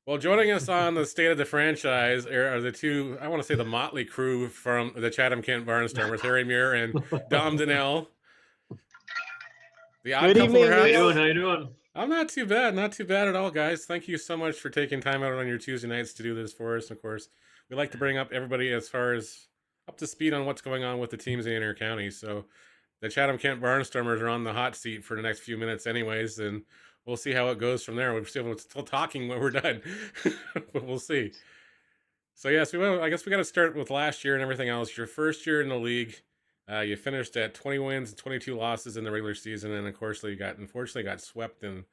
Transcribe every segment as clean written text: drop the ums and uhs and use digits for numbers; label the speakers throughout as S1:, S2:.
S1: Well, joining us on the State of the Franchise are the two, I want to say the motley crew from the Chatham-Kent Barnstormers, Harry Muir and Dom Dimelle. The odd
S2: Good
S1: couple,
S2: evening,
S3: How you
S1: perhaps?
S3: doing?
S2: Neil.
S3: How you doing?
S1: I'm not too bad. Not too bad at all, guys. Thank you so much for taking time out on your Tuesday nights to do this for us. And of course, we like to bring up everybody as far as up to speed on what's going on with the teams in Inner County. So the Chatham-Kent Barnstormers are on the hot seat for the next few minutes anyways, and we'll see how it goes from there. We're still talking when we're done, but we'll see. So yes, I guess we got to start with last year and everything else. Your first year in the league, you finished at 20 wins and 22 losses in the regular season, and of course, unfortunately got swept in,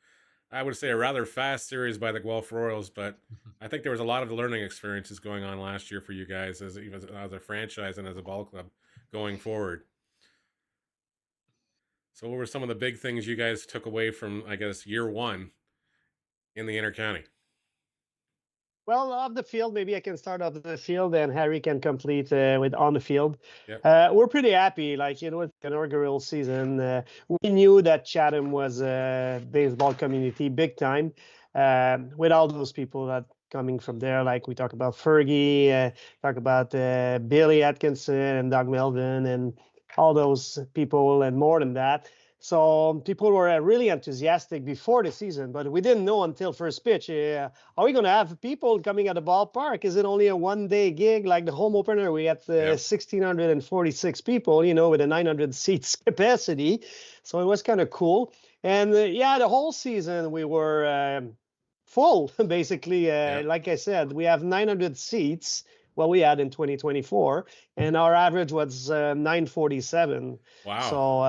S1: I would say, a rather fast series by the Guelph Royals. But I think there was a lot of learning experiences going on last year for you guys as even as a franchise and as a ball club going forward. So, what were some of the big things you guys took away from, I guess, year one in the Intercounty?
S2: Well, off the field, maybe I can start off the field and Harry can complete with on the field.
S1: Yep.
S2: We're pretty happy. Like, it's an inaugural season. We knew that Chatham was a baseball community big time with all those people that coming from there. Like we talk about Fergie, talk about Billy Atkinson and Doug Melvin and all those people and more than that. So people were really enthusiastic before the season, but we didn't know until first pitch. Are we going to have people coming at the ballpark? Is it only a one-day gig like the home opener? We had 1,646 people, with a 900 seats capacity. So it was kind of cool. And the whole season we were full, basically. Like I said, we have 900 seats. Well, we had in 2024, and our average was 947.
S1: Wow.
S2: So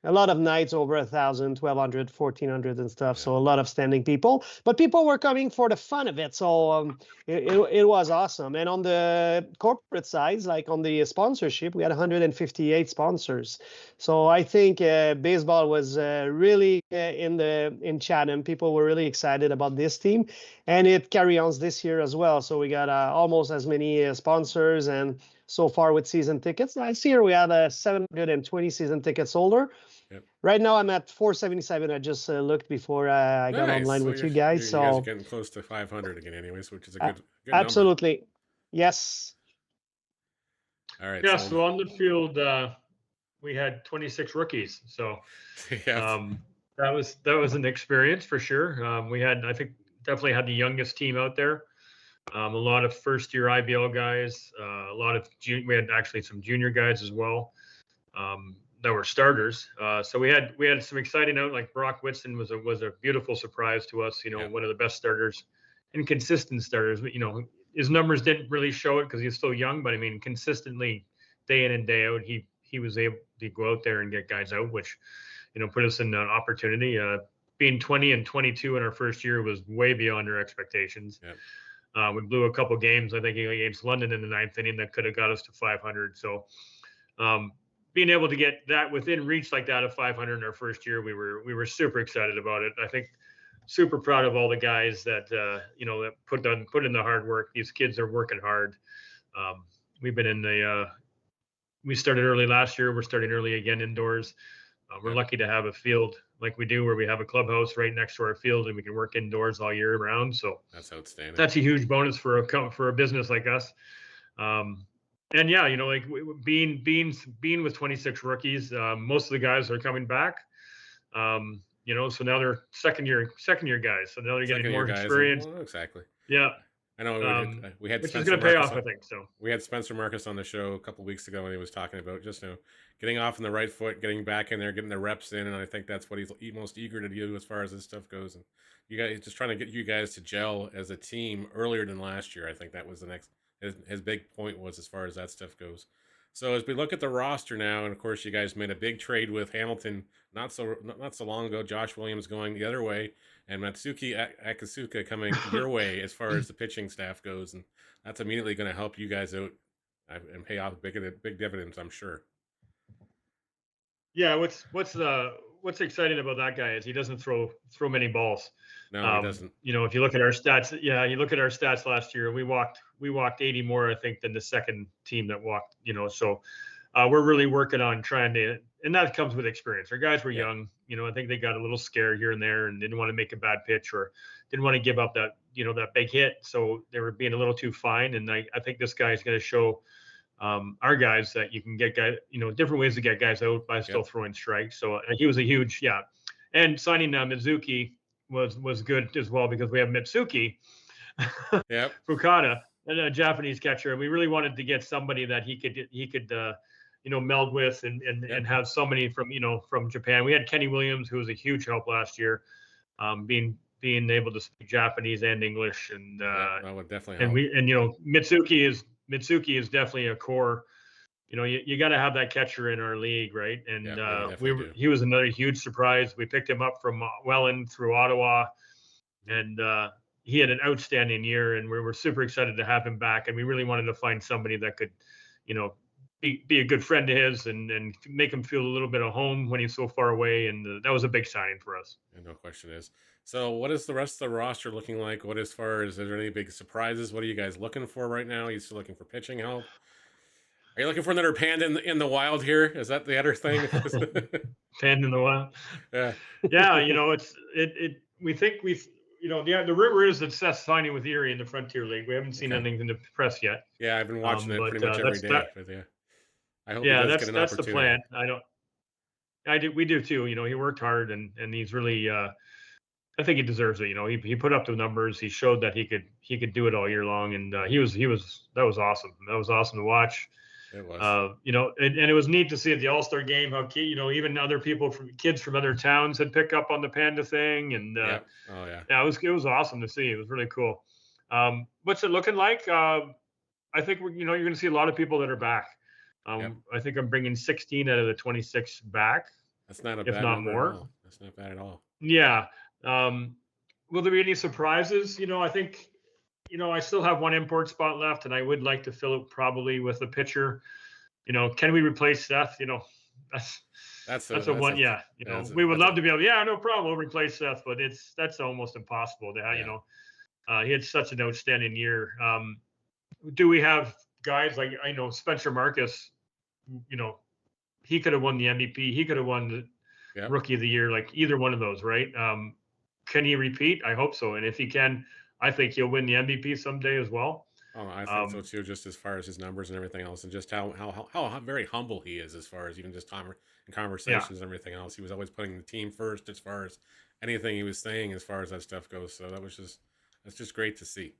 S2: a lot of nights over 1,000, 1,200, 1,400 and stuff.
S1: Yeah.
S2: So a lot of standing people, but people were coming for the fun of it. So it was awesome. And on the corporate sides, like on the sponsorship, we had 158 sponsors. So I think baseball was really in Chatham. People were really excited about this team, and it carry on this year as well. So we got almost as many sponsors, and so far with season tickets. Last year we had 720 season tickets holder.
S1: Yep.
S2: Right now I'm at 477. I just looked before I got online
S1: So
S2: with you guys.
S1: You guys are getting close to 500 again, anyways, which is a good
S2: absolutely
S1: number.
S2: Yes.
S1: All right.
S3: Yeah. So on the field, we had 26 rookies. So that was an experience for sure. I think definitely had the youngest team out there. A lot of first-year IBL guys, we had actually some junior guys as well that were starters. So we had some exciting out, like Brock Whitson was a beautiful surprise to us. One of the best starters and consistent starters. But his numbers didn't really show it because he's so young. But I mean, consistently, day in and day out, he was able to go out there and get guys out, which put us in an opportunity. Being 20 and 22 in our first year was way beyond our expectations.
S1: Yep.
S3: We blew a couple games, I think, against London in the ninth inning that could have got us to 500. So being able to get that within reach like that of 500 in our first year, we were super excited about it. I think super proud of all the guys that that put in the hard work. These kids are working hard. We've been we started early last year. We're starting early again indoors. We're lucky to have a field like we do, where we have a clubhouse right next to our field, and we can work indoors all year round. So
S1: that's outstanding.
S3: That's a huge bonus for a business like us. And yeah, like being with 26 rookies, most of the guys are coming back. So now they're second year guys. So now they're getting more experience.
S1: Exactly.
S3: Yeah.
S1: I know we had
S3: which
S1: Spencer
S3: is going to pay
S1: Marcus
S3: off, I think. So
S1: we had Spencer Marcus on the show a couple weeks ago, and he was talking about just getting off on the right foot, getting back in there, getting the reps in, and I think that's what he's most eager to do as far as this stuff goes. And you guys just trying to get you guys to gel as a team earlier than last year. I think that was the next his big point was as far as that stuff goes. So as we look at the roster now, and of course you guys made a big trade with Hamilton not so long ago. Josh Williams going the other way, and Matsuki Akasuka coming your way as far as the pitching staff goes, and that's immediately going to help you guys out and pay off big dividends, I'm sure.
S3: Yeah, what's exciting about that guy is he doesn't throw many balls.
S1: No, he doesn't.
S3: If you look at our stats, you look at our stats last year, we walked 80 more, I think, than the second team that walked. So we're really working on trying to, and that comes with experience. Our guys were young. I think they got a little scared here and there and didn't want to make a bad pitch or didn't want to give up that big hit. So they were being a little too fine. And I think this guy is going to show our guys that you can get guys, different ways to get guys out by still throwing strikes. So he was a huge, and signing Mizuki was good as well because we have Mitsuki Fukada, and a Japanese catcher, and we really wanted to get somebody that he could meld with and have somebody from Japan. We had Kenny Williams, who was a huge help last year, being able to speak Japanese and English, and
S1: that would definitely help.
S3: And Mitsuki is definitely a core. You got to have that catcher in our league, right? And he was another huge surprise. We picked him up from Welland through Ottawa, and he had an outstanding year, and we were super excited to have him back. And we really wanted to find somebody that could, be a good friend to his and make him feel a little bit of home when he's so far away. And that was a big signing for us.
S1: And no question is. So what is the rest of the roster looking like? What as far as, is there any big surprises? What are you guys looking for right now? Are you still looking for pitching help? Are you looking for another panda in the wild here? Is that the other thing?
S3: Panda in the wild.
S1: Yeah.
S3: Yeah. We think the rumor is that Seth's signing with Erie in the Frontier League. We haven't seen anything in the press yet.
S1: Yeah, I've been watching it pretty much every day. I hope
S3: that's the plan. We do too. He worked hard and he's really. I think he deserves it. He put up the numbers. He showed that he could do it all year long, and that was awesome. That was awesome to watch.
S1: It was.
S3: And it was neat to see at the All-Star game how even other kids from other towns had picked up on the panda thing, and it was awesome to see. It was really cool. What's it looking like? I think you're going to see a lot of people that are back. I think I'm bringing 16 out of the 26 back.
S1: That's not a
S3: if
S1: bad
S3: not
S1: number
S3: more.
S1: at all. That's not bad at all.
S3: Yeah. Will there be any surprises? I think, I still have one import spot left, and I would like to fill it probably with a pitcher. Can we replace Seth? That's a one. We would love to be able. Yeah, no problem. We'll replace Seth, but that's almost impossible. He had such an outstanding year. Do we have guys like Spencer Marcus? He could have won the MVP. He could have won the Rookie of the Year. Like either one of those, right? Can he repeat? I hope so. And if he can, I think he'll win the MVP someday as well.
S1: Oh, I think so too. Just as far as his numbers and everything else, and just how very humble he is as far as even just in conversations and everything else. He was always putting the team first as far as anything he was saying as far as that stuff goes. So that's just great to see.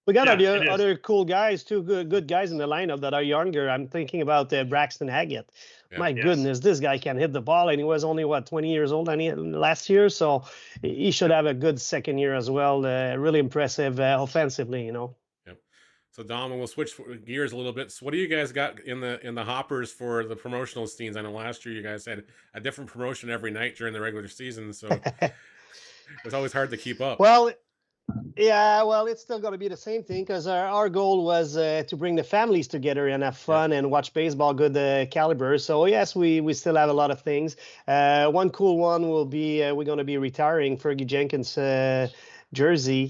S2: We got other cool guys, two good guys in the lineup that are younger. I'm thinking about Braxton Haggett. Yeah. My goodness, this guy can hit the ball, and he was only 20 years old last year, so he should have a good second year as well. Really impressive offensively, Yep.
S1: So Dom, we'll switch gears a little bit. So what do you guys got in the hoppers for the promotional scenes? I know last year you guys had a different promotion every night during the regular season, so it was always hard to keep up.
S2: Well, it's still going to be the same thing because our goal was to bring the families together and have fun and watch baseball, good caliber. So, yes, we still have a lot of things. One cool one will be we're going to be retiring Fergie Jenkins' jersey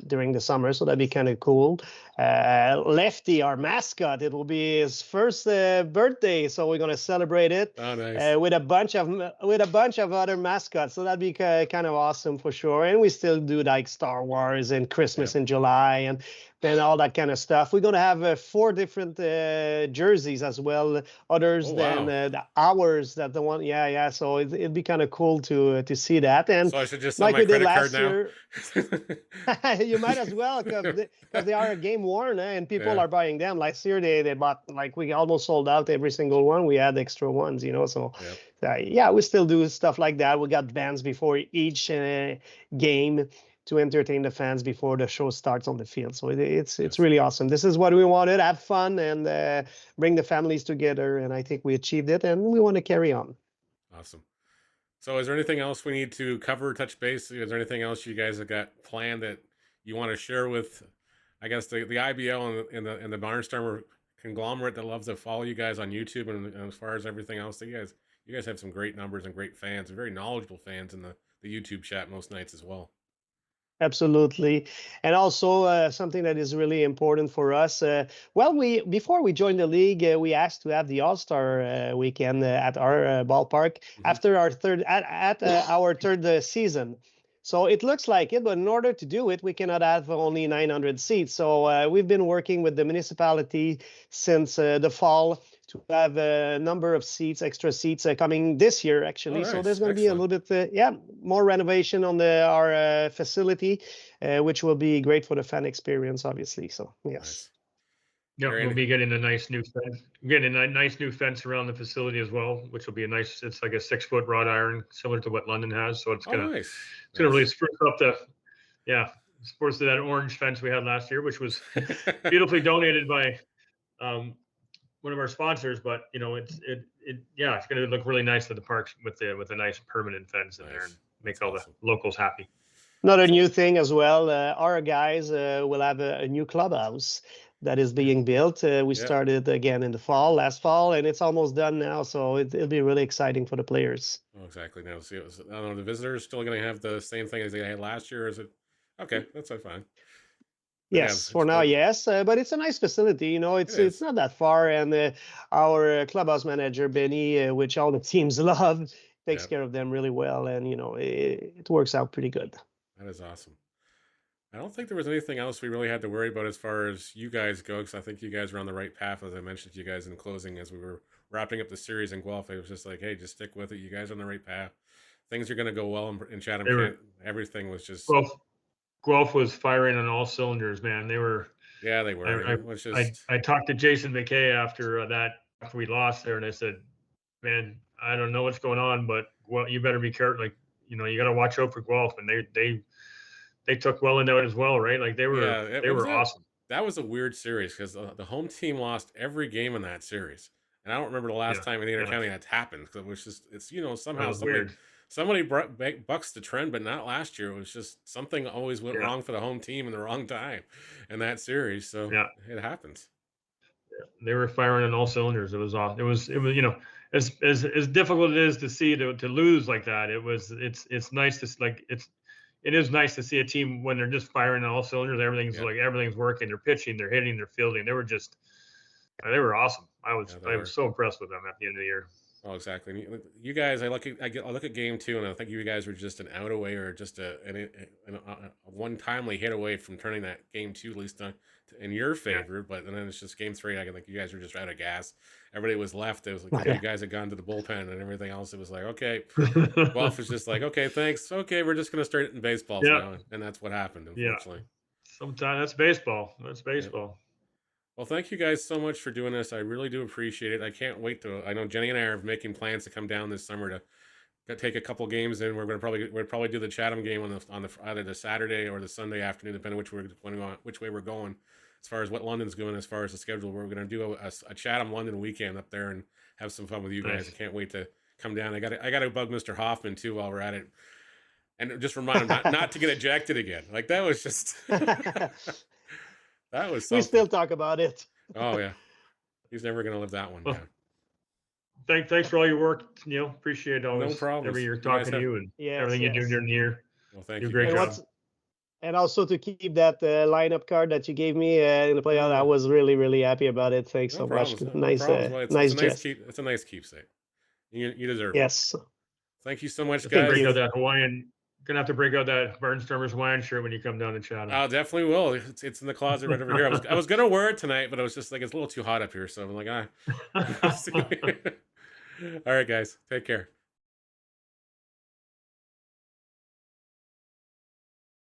S2: during the summer, so that'd be kind of cool. Lefty, our mascot, it will be his first birthday, so we're going to celebrate it with a bunch of other mascots, so that'd be kind of awesome for sure. And we still do like Star Wars and Christmas in July and all that kind of stuff. We're going to have 4 different jerseys as well, others than the ours that the one. So it'd be kind of cool to see that. And
S1: so I should just send my credit card now.
S2: You might as well because they are game worn and people are buying them. Last year they bought, like, we almost sold out every single one. We had extra ones, so we still do stuff like that. We got bands before each game to entertain the fans before the show starts on the field. So it's really awesome. This is what we wanted: have fun and bring the families together, and I think we achieved it, and we want to carry on.
S1: Awesome. So is there anything else we need to cover, touch base? Is there anything else you guys have got planned that you want to share with, I guess, the IBL and the Barnstormer conglomerate that loves to follow you guys on YouTube, and as far as everything else, you guys have some great numbers and great fans and very knowledgeable fans in the YouTube chat most nights as well.
S2: Absolutely. And also something that is really important for us. Before we joined the league, we asked to have the All-Star weekend at our ballpark after our our third season. So it looks like it, but in order to do it, we cannot have only 900 seats. So we've been working with the municipality since the fall to have a number of seats, extra seats coming this year, actually.
S1: Oh, nice.
S2: So there's going to be a little bit, more renovation on our facility, which will be great for the fan experience, obviously. So, yes.
S1: Nice.
S3: Yeah, we'll be getting a nice new fence around the facility as well, which will be it's like a 6-foot wrought iron, similar to what London has. So it's gonna really spruce up spruce to that orange fence we had last year, which was beautifully donated by one of our sponsors. But it's going to look really nice for the parks with a nice permanent fence in there and make all the locals happy.
S2: Another new thing as well, our guys will have a new clubhouse that is being built. We started again in the last fall, and it's almost done now. So it'll be really exciting for the players.
S1: Oh, exactly. Now, see, I don't know, the visitors still going to have the same thing as they had last year, or is it? Okay, that's fine.
S2: Yes, for now, yes. But it's a nice facility. It's not that far. And our clubhouse manager, Benny, which all the teams love, takes care of them really well. And, it works out pretty good.
S1: That is awesome. I don't think there was anything else we really had to worry about as far as you guys go, because I think you guys were on the right path, as I mentioned to you guys in closing as we were wrapping up the series in Guelph. It was just like, hey, just stick with it. You guys are on the right path. Things are going to go well in Chatham-Kent. Everything was just...
S3: Guelph was firing on all cylinders, man. They were.
S1: Yeah, they were.
S3: I talked to Jason McKay after we lost there, and I said, man, I don't know what's going on, but you better be careful. Like, you got to watch out for Guelph. And they took well into it as well, right? Like they were awesome.
S1: That was a weird series because the home team lost every game in that series. And I don't remember the last time in the Inter-County that's happened. Because it was just, somehow somebody bucks the trend, but not last year. It was just something always went wrong for the home team in the wrong time in that series. So it happens.
S3: Yeah. They were firing on all cylinders. It was awesome. It was as difficult it is to see to lose like that. It's nice to it is nice to see a team when they're just firing on all cylinders. Everything's working. They're pitching, they're hitting, they're fielding. They were awesome. I was so impressed with them at the end of the year.
S1: Oh, exactly. You guys, I look at game 2, and I think you guys were just an out away or just a one-timely hit away from turning that game 2 at least in your favor. Yeah. But then it's just game 3. I think you guys were just out of gas. Everybody was left. It was like you guys had gone to the bullpen and everything else. It was like, okay, Guelph was just like, okay, thanks. Okay, we're just going to start hitting baseballs now, and that's what happened. Unfortunately,
S3: sometimes that's baseball.
S1: Yeah. Well, thank you guys so much for doing this. I really do appreciate it. I can't wait I know Jenny and I are making plans to come down this summer to take a couple games in. We'll probably do the Chatham game on the either the Saturday or the Sunday afternoon, depending which way we're going. As far as what London's going, as far as the schedule, we're going to do a Chatham London weekend up there and have some fun with you guys. I can't wait to come down. I got to bug Mr. Hoffman too while we're at it, and just remind him not to get ejected again. Like that was just. That was something.
S2: We still talk about it.
S1: Oh, yeah. He's never going to live that one down.
S3: Thanks for all your work, Neil. Appreciate all
S1: No problem.
S3: Every year talking to you and everything you do during the year.
S1: Well, thank you.
S3: Great job.
S2: And also to keep that lineup card that you gave me in the playoff, I was really, really happy about it. Thanks so much. Nice gest.
S1: It's a nice keepsake. You deserve it.
S2: Yes.
S1: Thank you so much, guys.
S3: Gonna have to break out that Barnstormers Hawaiian shirt when you come down to Chatham.
S1: I definitely will. It's in the closet right over here. I was gonna wear it tonight, but I was just like, it's a little too hot up here, so I'm like, All right, guys, take care.